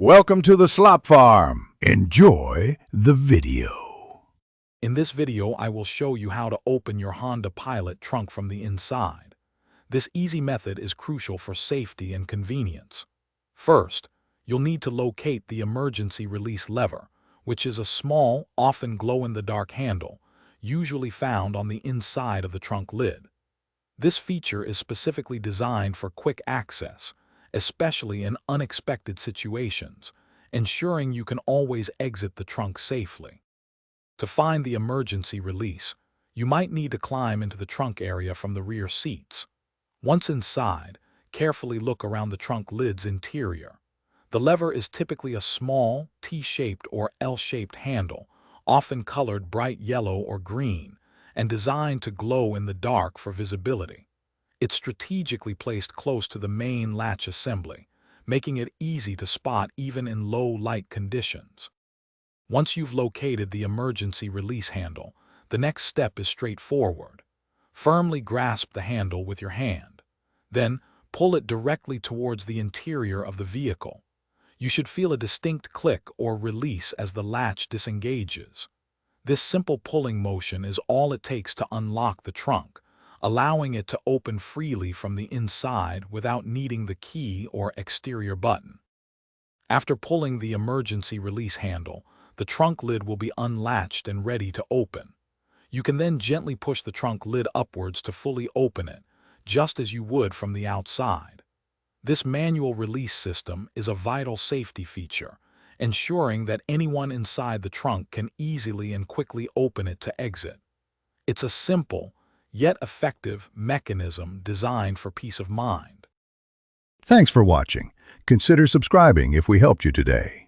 Welcome to the Slop Farm. Enjoy the video. In this video, I will show you how to open your Honda Pilot trunk from the inside. This easy method is crucial for safety and convenience. First, you'll need to locate the emergency release lever, which is a small, often glow-in-the-dark handle, usually found on the inside of the trunk lid. This feature is specifically designed for quick access, especially in unexpected situations, ensuring you can always exit the trunk safely. To find the emergency release, you might need to climb into the trunk area from the rear seats. Once inside, carefully look around the trunk lid's interior. The lever is typically a small, T-shaped or L-shaped handle, often colored bright yellow or green, and designed to glow in the dark for visibility. It's strategically placed close to the main latch assembly, making it easy to spot even in low light conditions. Once you've located the emergency release handle, the next step is straightforward. Firmly grasp the handle with your hand. Then, pull it directly towards the interior of the vehicle. You should feel a distinct click or release as the latch disengages. This simple pulling motion is all it takes to unlock the trunk, allowing it to open freely from the inside without needing the key or exterior button. After pulling the emergency release handle, the trunk lid will be unlatched and ready to open. You can then gently push the trunk lid upwards to fully open it, just as you would from the outside. This manual release system is a vital safety feature, ensuring that anyone inside the trunk can easily and quickly open it to exit. It's a simple, yet effective mechanism designed for peace of mind. Thanks for watching. Consider subscribing if we helped you today.